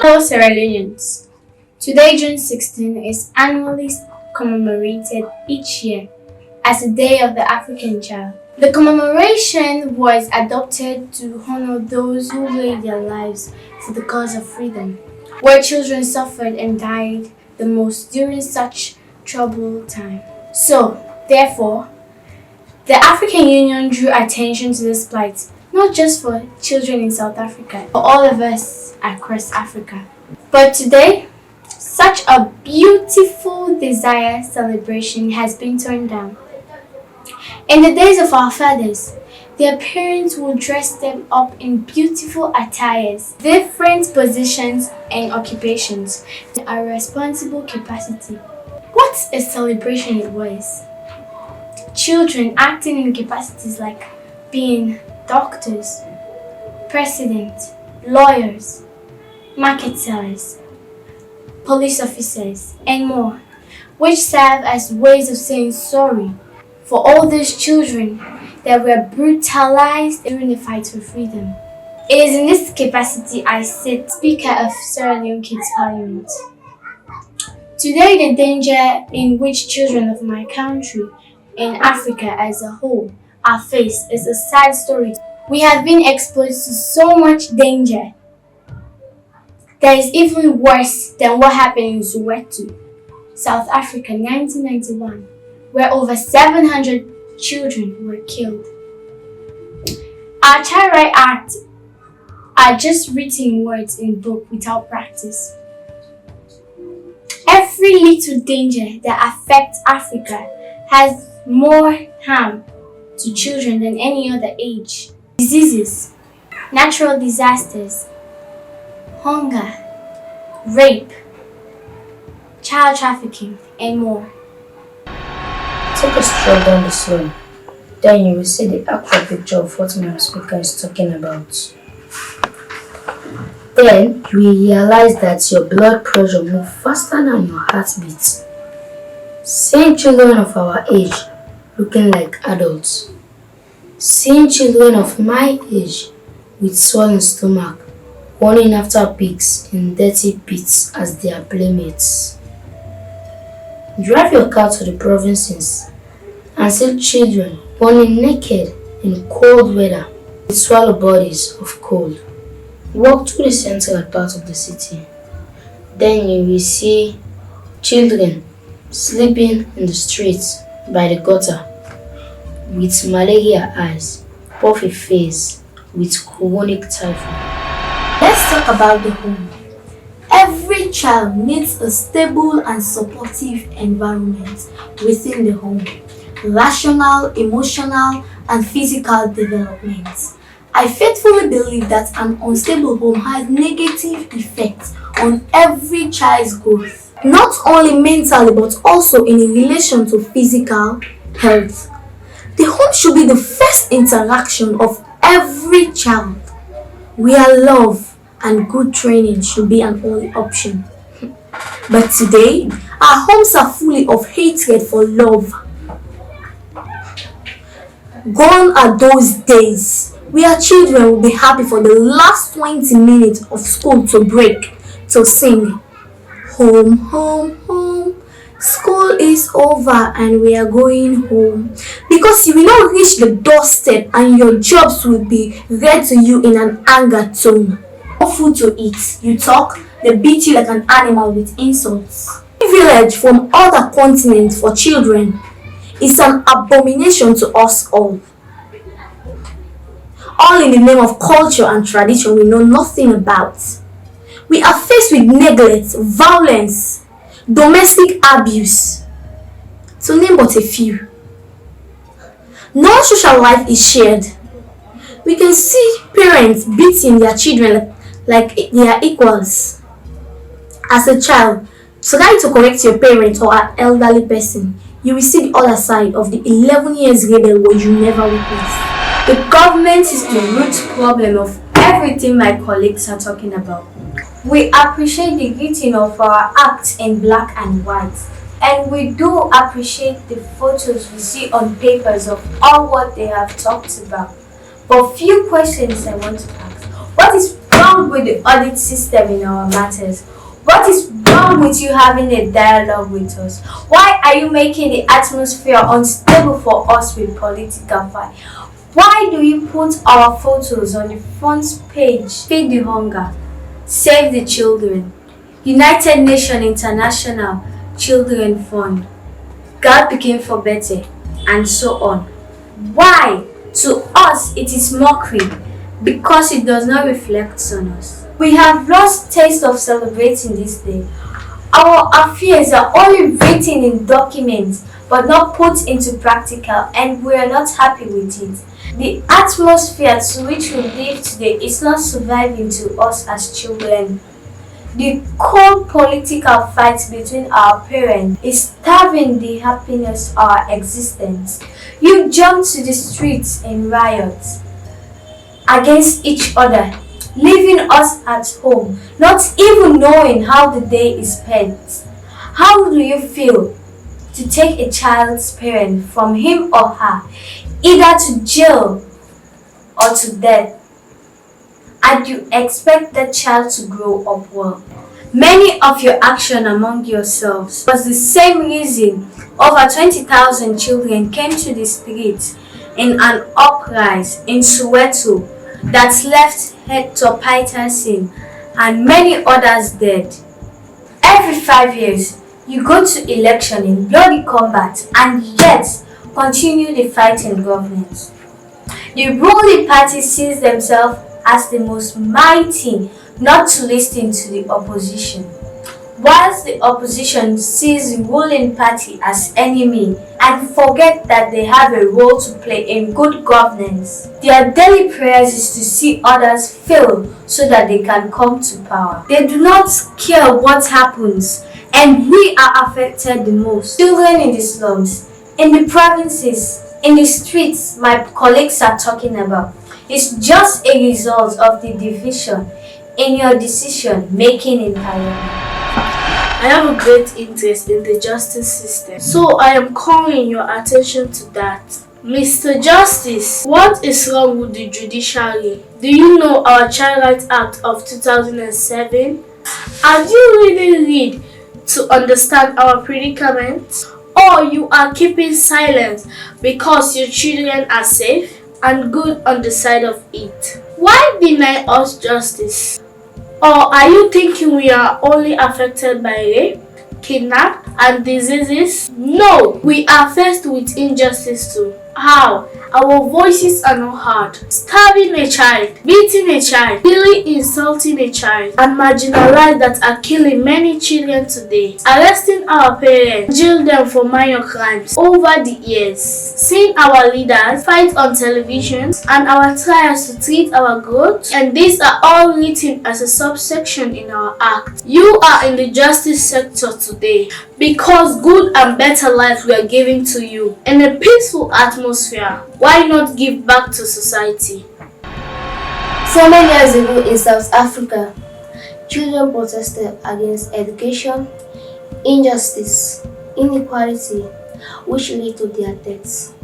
Hello, Sierra Leoneans. Today, June 16, is annually commemorated each year as the Day of the African Child. The commemoration was adopted to honor those who laid their lives for the cause of freedom, where children suffered and died the most during such troubled time. So, therefore, the African Union drew attention to this plight, not just for children in South Africa, but all of us across Africa. But today, such a beautiful desire celebration has been turned down. In the days of our fathers, their parents would dress them up in beautiful attires, different positions and occupations, to a responsible capacity. What a celebration it was! Children acting in capacities like being doctors, president, lawyers, market sellers, police officers, and more, which serve as ways of saying sorry for all those children that were brutalized during the fight for freedom. It is in this capacity I sit Speaker of Sierra Leone Kids Parliament. Today, the danger in which children of my country and Africa as a whole are faced is a sad story. We have been exposed to so much danger that is even worse than what happened in Soweto, South Africa, 1991, where over 700 children were killed. Our Child Right Act are just written words in book without practice. Every little danger that affects Africa has more harm to children than any other age. Diseases, natural disasters, hunger, rape, child trafficking, and more. Take a stroll down the slope, then you will see the actual picture of what my speaker is talking about. Then you will realize that your blood pressure moves faster than your heartbeat. Seeing children of our age looking like adults. Seeing children of my age with swollen stomach running after pigs in dirty pits as their playmates. Drive your car to the provinces and see children running naked in cold weather with swallow bodies of cold. Walk through the central part of the city. Then you will see children sleeping in the streets by the gutter with malaria eyes, puffy face, with chronic typhoid. Let's talk about the home. Every child needs a stable and supportive environment within the home. Rational, emotional, and physical development. I faithfully believe that an unstable home has negative effects on every child's growth, not only mentally but also in relation to physical health. The home should be the first interaction of every child, where love and good training should be an only option. But today, our homes are full of hatred for love. Gone are those days where children will be happy for the last 20 minutes of school to break to sing, "Home, home, home, school is over and we are going home." Because you will not reach the doorstep and your jobs will be read to you in an anger tone. No food to eat, you talk, they beat you like an animal with insults. Privilege from other continents for children is an abomination to us all. All in the name of culture and tradition we know nothing about. We are faced with neglect, violence, domestic abuse, to name but a few. No social life is shared. We can see parents beating their children like they are equals. As a child, try to correct your parent or an elderly person. You will see the other side of the 11 years rebel where you never witnessed. The government is the root problem of everything my colleagues are talking about. We appreciate the written of our acts in black and white, and we do appreciate the photos we see on papers of all what they have talked about. But few questions I want to ask. What is wrong with the audit system in our matters? What is wrong with you having a dialogue with us? Why are you making the atmosphere unstable for us with political fight? Why do you put our photos on the front page? Feed the hunger, save the children, United Nations International Children Fund, God became for better, and so on. Why? To us it is mockery because it does not reflect on us. We have lost taste of celebrating this day. Our affairs are only written in documents but not put into practical, and we are not happy with it. The atmosphere to which we live today is not surviving to us as children. The cold political fight between our parents is starving the happiness of our existence. You jump to the streets in riots against each other, leaving us at home, not even knowing how the day is spent. How do you feel to take a child's parent from him or her, either to jail or to death, and you expect that child to grow up well? Many of your action among yourselves was the same reason over 20,000 children came to the streets in an uprising in Soweto that left Hector Peterson and many others dead. Every 5 years, you go to election in bloody combat and yet continue the fight in government. The ruling party sees themselves as the most mighty not to listen to the opposition, whilst the opposition sees the ruling party as enemy and forget that they have a role to play in good governance. Their daily prayers is to see others fail so that they can come to power. They do not care what happens, and we are affected the most. Children in the slums, in the provinces, in the streets my colleagues are talking about. It's just a result of the division in your decision-making in Parliament. I have a great interest in the justice system, so I am calling your attention to that. Mr. Justice, what is wrong with the judiciary? Do you know our Child Rights Act of 2007? Have you really read to understand our predicament? Or you are keeping silence because your children are safe and good on the side of it? Why deny us justice? Or are you thinking we are only affected by rape, kidnap, and diseases? No, we are faced with injustice too. How? Our voices are not heard. Starving a child, beating a child, really insulting a child, and marginalized that are killing many children today. Arresting our parents, jail them for minor crimes over the years. Seeing our leaders fight on television and our trials to treat our growth, and these are all written as a subsection in our act. You are in the justice sector today because good and better life were given to you in a peaceful atmosphere. Why not give back to society? So many years ago in South Africa, children protested against education, injustice, inequality, which led to their deaths.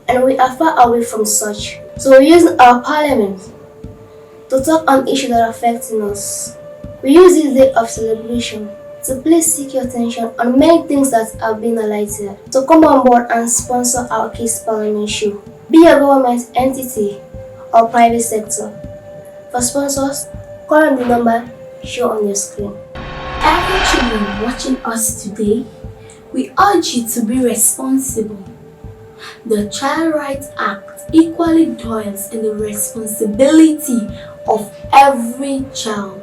And we are far away from such. So we use our parliament to talk on issues that are affecting us. We use this day of celebration to please seek your attention on many things that have been highlighted. So come on board and sponsor our Kids Parliament show. Be a government entity or private sector. For sponsors, call on the number shown on your screen. Every children watching us today, we urge you to be responsible. The Child Rights Act equally dwells in the responsibility of every child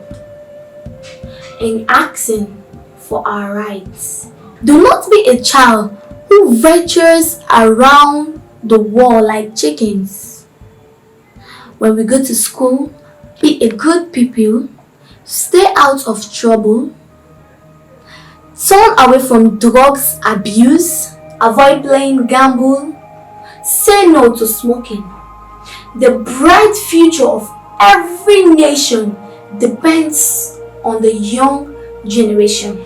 in asking for our rights. Do not be a child who ventures around the wall like chickens. When we go to school, be a good pupil, stay out of trouble, turn away from drugs abuse, avoid playing gamble, say no to smoking. The bright future of every nation depends on the young generation,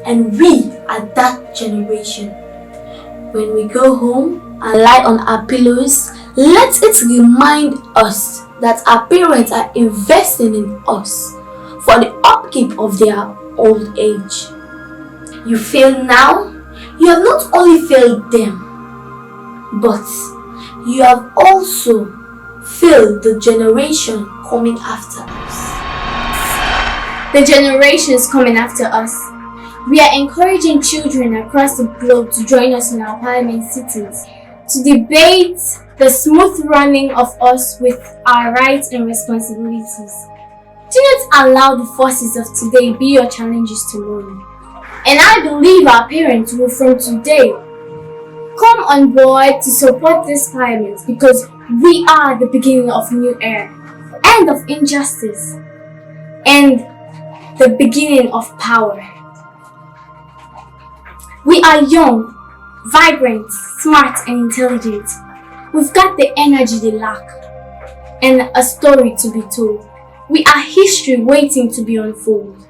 and we are that generation. When we go home and lie on our pillows, let it remind us that our parents are investing in us for the upkeep of their old age. You fail now, you have not only failed them, but you have also failed the generation coming after us. The generations coming after us. We are encouraging children across the globe to join us in our parliament sittings to debate the smooth running of us with our rights and responsibilities. Do not allow the forces of today be your challenges tomorrow. And I believe our parents will from today come on board to support this parliament because we are the beginning of new era, end of injustice, and the beginning of power. We are young, vibrant, smart, and intelligent. We've got the energy they lack and a story to be told. We are history waiting to be unfolded.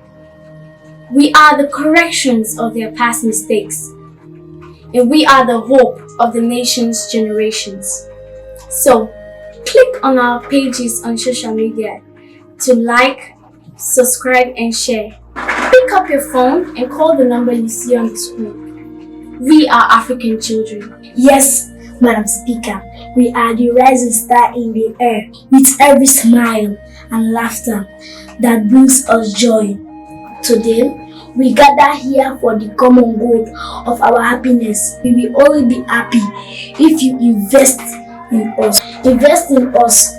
We are the corrections of their past mistakes. And we are the hope of the nation's generations. So, click on our pages on social media to like, subscribe, and share. Pick up your phone and call the number you see on the screen. We are African children. Yes, Madam Speaker, we are the rising star in the air with every smile and laughter that brings us joy. Today, we gather here for the common good of our happiness. We will only be happy if you invest in us. Invest in us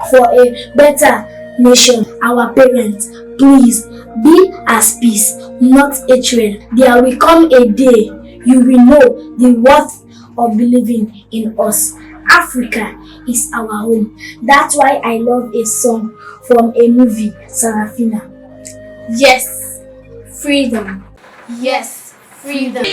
for a better nation. Our parents, please be as peace, not hatred. There will come a day you will know the worth of believing in us. Africa is our home. That's why I love a song from a movie, Sarafina. Yes, freedom. Yes, freedom.